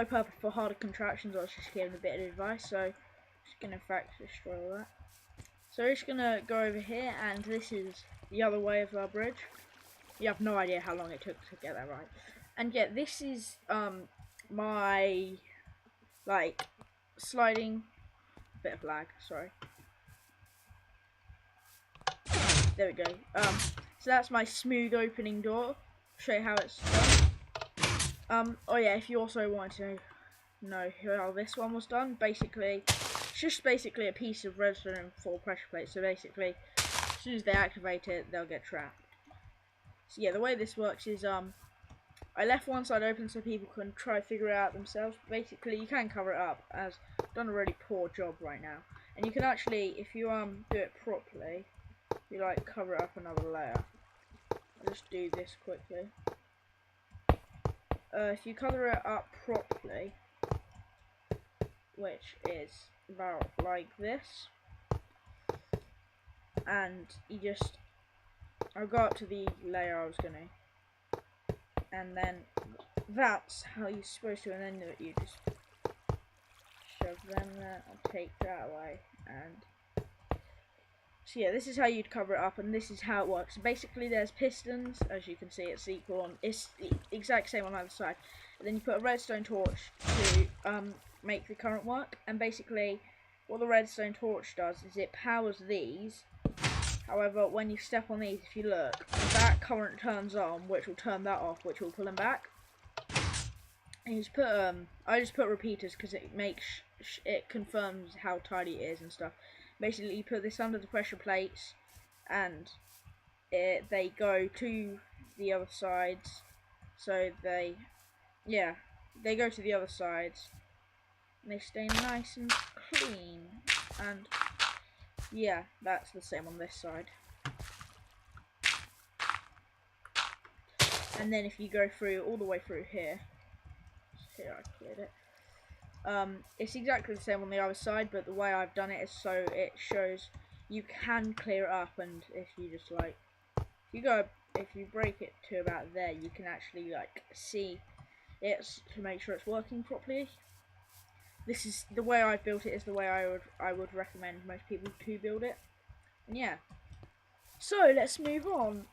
my purpose for harder contractions. I was just giving a bit of advice, so I'm just gonna in fact destroy all that. So we're just gonna go over here, and this is the other way of our bridge. You have no idea how long it took to get that right. And yeah, this is my like sliding bit of lag, sorry. There we go. So that's my smooth opening door. Show you how it's done. Oh yeah, if you also want to know how this one was done, basically it's just basically a piece of redstone and 4 pressure plates. So basically, as soon as they activate it, they'll get trapped. So yeah, the way this works is I left one side open so people can try to figure it out themselves. Basically, you can cover it up, as I've done a really poor job right now. And you can actually, if you do it properly, you like cover it up another layer. I'll just do this quickly. If you cover it up properly, which is about like this, and you just, I'll go up to the layer I was gonna, and then that's how you're supposed to, and then you just shove them there, I'll take that away, and so yeah, this is how you'd cover it up, and this is how it works. Basically, there's pistons, as you can see, it's equal on, it's the exact same on either side. And then you put a redstone torch to make the current work, and basically, what the redstone torch does is it powers these. However, when you step on these, if you look, that current turns on, which will turn that off, which will pull them back. And you just put I just put repeaters because it makes it confirms how tidy it is and stuff. Basically, you put this under the pressure plates, and they go to the other sides. So they go to the other sides, and they stay nice and clean. And yeah, that's the same on this side. And then if you go through all the way through here, I cleared it. It's exactly the same on the other side, but the way I've done it is so it shows you can clear it up, and if you just like, if you break it to about there, you can actually like see it to make sure it's working properly. This is the way I built it, is the way I would recommend most people to build it. And yeah, so let's move on.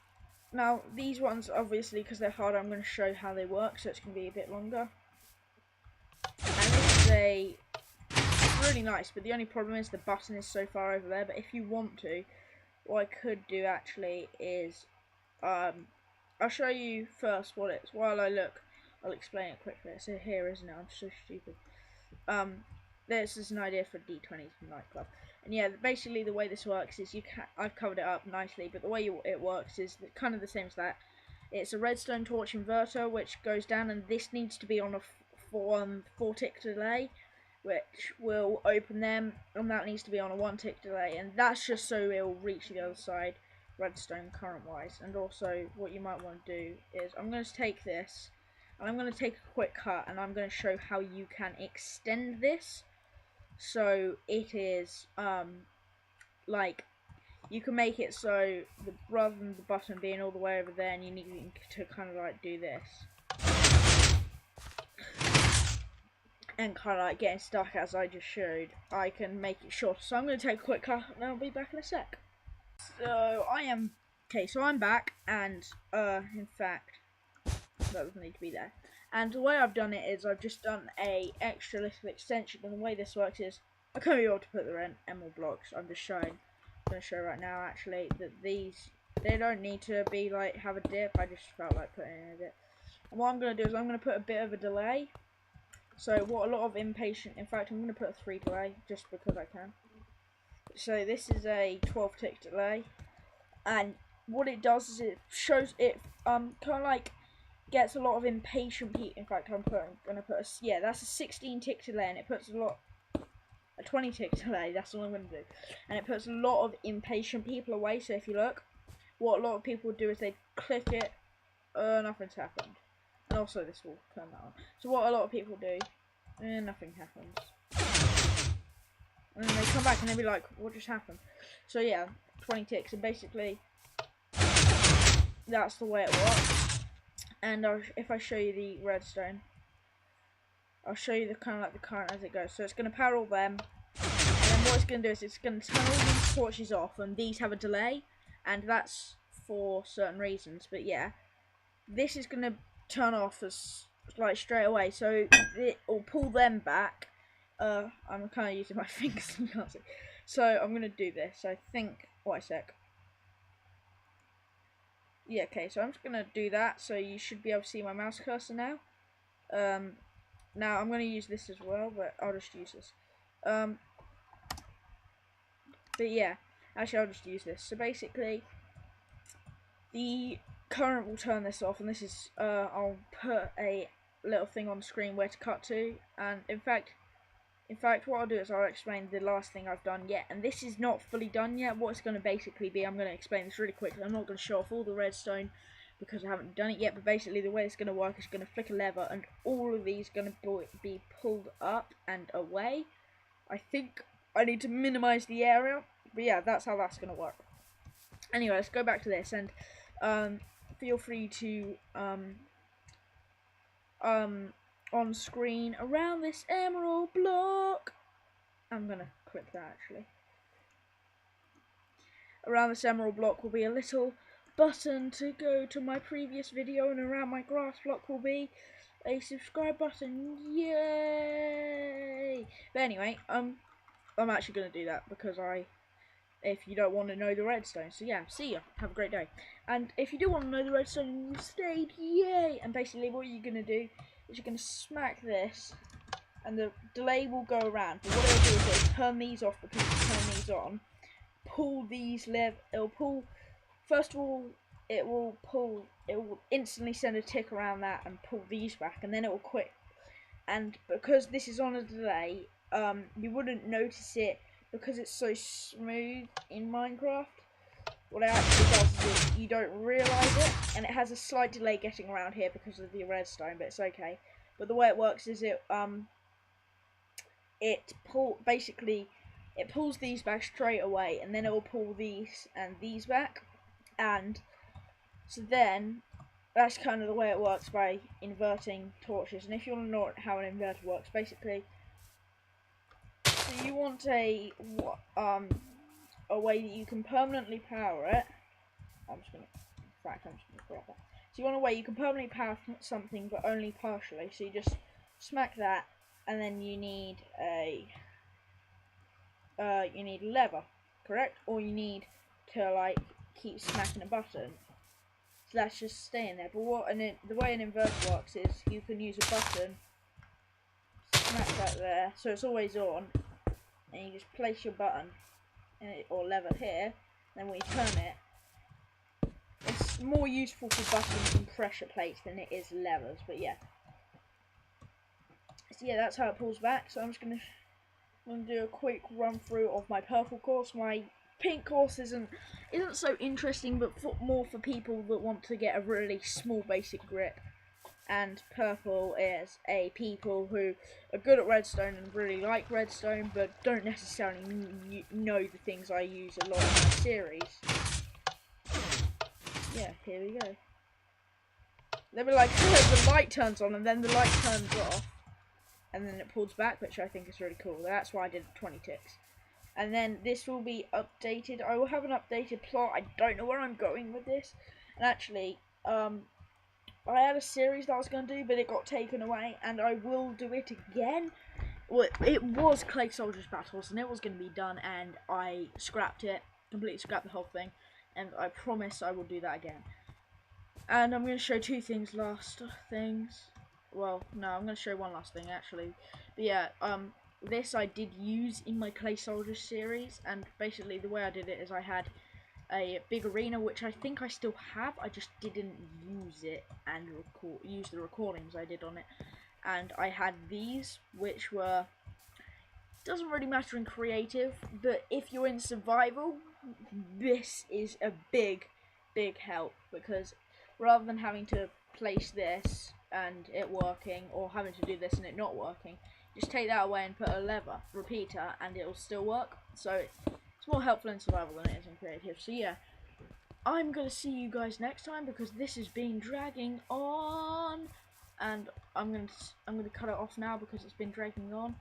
Now these ones, obviously because they're hard, I'm going to show how they work, so it's going to be a bit longer. And this is really nice, but the only problem is the button is so far over there. But if you want to, what I could do actually is I'll show you first what it's, while I look, I'll explain it quickly. So here, isn't it? I'm so stupid. This is an idea for D20's nightclub. And yeah, basically the way this works is I've covered it up nicely, but the way it works is kind of the same as that. It's a redstone torch inverter which goes down, and this needs to be on a 4-tick delay, which will open them, and that needs to be on a 1-tick delay, and that's just so it will reach the other side redstone current wise. And also what you might want to do is, I'm going to take this and I'm going to take a quick cut, and I'm going to show how you can extend this so it is like you can make it so rather than the button being all the way over there and you need to kind of like do this and kind of like getting stuck as I just showed, I can make it shorter. So I'm going to take a quick cut and I'll be back in a sec. So I'm back, and in fact that doesn't need to be there. And the way I've done it is I've just done a extra little extension, and the way this works is I can't be able to put the emerald blocks. I'm just showing. I'm going to show right now actually that these, they don't need to be like have a dip. I just felt like putting in a dip. And what I'm going to do is I'm going to put a bit of a delay. So what a lot of impatient, in fact I'm going to put a 3 delay just because I can. So this is a 12-tick delay, and what it does is it shows it kind of like gets a lot of impatient people. In fact, I'm gonna put a, that's a 16-tick delay, and it puts a 20-tick delay. That's all I'm gonna do, and it puts a lot of impatient people away. So if you look, what a lot of people do is they click it, nothing's happened, and also this will turn that on. So what a lot of people do, nothing happens, and then they come back and they'll be like, what just happened? So yeah, 20 ticks, and basically that's the way it works. And if I show you the redstone, I'll show you the kind of like the current as it goes. So it's going to power all them, and then what it's going to do is it's going to turn all these torches off, and these have a delay, and that's for certain reasons. But yeah, this is going to turn off as like straight away, so it will pull them back. I'm kind of using my fingers, you can't see. So I'm going to do this. I think. Wait a sec. Yeah, okay, so I'm just going to do that, so you should be able to see my mouse cursor now. Now I'm going to use this as well, but I'll just use this. But yeah, actually I'll just use this. So basically, the current will turn this off, and this is, I'll put a little thing on the screen where to cut to, and in fact what I'll do is I'll explain the last thing I've done yet, and this is not fully done yet. What it's going to basically be, I'm going to explain this really quickly. I'm not going to show off all the redstone because I haven't done it yet, but basically the way it's going to work is going to flick a lever and all of these are going to be pulled up and away. I think I need to minimize the area, but yeah, that's how that's going to work. Anyway, let's go back to this, and feel free to on screen around this emerald block. I'm gonna click that actually. Around this emerald block will be a little button to go to my previous video, and around my grass block will be a subscribe button. Yay! But anyway, I'm actually gonna do that because if you don't want to know the redstone. So yeah, see ya. Have a great day. And if you do want to know the redstone and you stayed, yay! And basically what you're going to do is you're going to smack this and the delay will go around. But what it'll do is it'll turn these off because it's turn these on. Pull these it'll pull, first of all, it will instantly send a tick around that and pull these back, and then it will quit. And because this is on a delay, you wouldn't notice it because it's so smooth in Minecraft. What it actually does is you don't realise it, and it has a slight delay getting around here because of the redstone, but it's okay. But the way it works is it pulls these back straight away, and then it will pull these and these back, and so then that's kind of the way it works by inverting torches. And if you want to know how an inverter works, basically, so you want a way that you can permanently power it. I'm just gonna grab that. So you want a way you can permanently power something, but only partially. So you just smack that, and then you need a lever, correct? Or you need to like keep smacking a button. So that's just staying there. But the way an inverter works is you can use a button, smack that there, so it's always on, and you just place your button or lever here. Then when you turn it, it's more useful for buttons and pressure plates than it is levers. But yeah, so yeah, that's how it pulls back. So I'm just gonna do a quick run through of my purple course. My pink course isn't so interesting, but more for people that want to get a really small basic grip. And purple is people who are good at redstone and really like redstone, but don't necessarily know the things I use a lot in my series. Yeah, here we go. They'll be like, the light turns on and then the light turns off, and then it pulls back, which I think is really cool. That's why I did 20 ticks. And then this will be updated. I will have an updated plot. I don't know where I'm going with this. And actually, I had a series that I was going to do, but it got taken away, and I will do it again. Well, it was Clay Soldiers Battles, and it was going to be done, and I scrapped it, completely scrapped the whole thing, and I promise I will do that again. And I'm going to show two things, well, no, I'm going to show one last thing, actually. But yeah, this I did use in my Clay Soldiers series, and basically the way I did it is I had a big arena, which I think I still have. I just didn't use it and use the recordings I did on it. And I had these, which were, doesn't really matter in creative, but if you're in survival, this is a big help, because rather than having to place this and it working, or having to do this and it not working, just take that away and put a lever repeater and it will still work. So it's more helpful in survival than it is in creative. So yeah, I'm going to see you guys next time, because this has been dragging on. and I'm gonna cut it off now because it's been dragging on.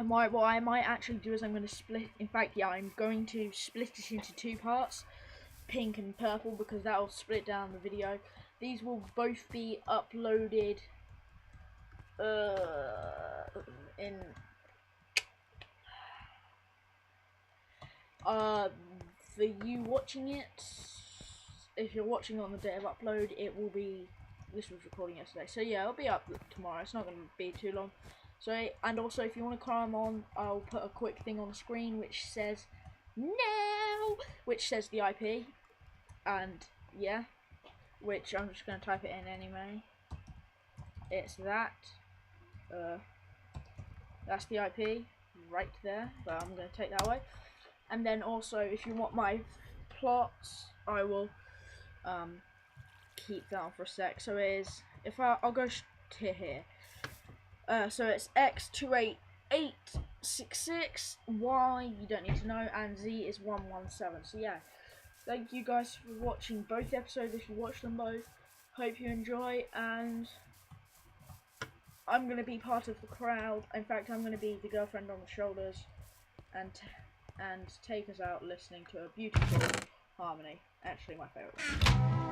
What I might actually do is I'm going to split. In fact, yeah, I'm going to split it into 2 parts, pink and purple, because that will split down the video. These will both be uploaded in for you watching it. If you're watching on the day of upload, it will be. This was recording yesterday, so yeah, it'll be up tomorrow. It's not going to be too long. So, and also if you want to come on, I'll put a quick thing on the screen which says now, which says the IP, and yeah, which I'm just going to type it in anyway. It's that, that's the IP right there, but I'm going to take that away. And then also, if you want my plots, I will keep that on for a sec. So it is, if I'll go to here. So it's X28866, Y you don't need to know, and Z is 117. So yeah, thank you guys for watching both episodes if you watch them both. Hope you enjoy, and I'm going to be part of the crowd. In fact, I'm going to be the girlfriend on the shoulders and take us out listening to a beautiful harmony. Actually, my favourite one.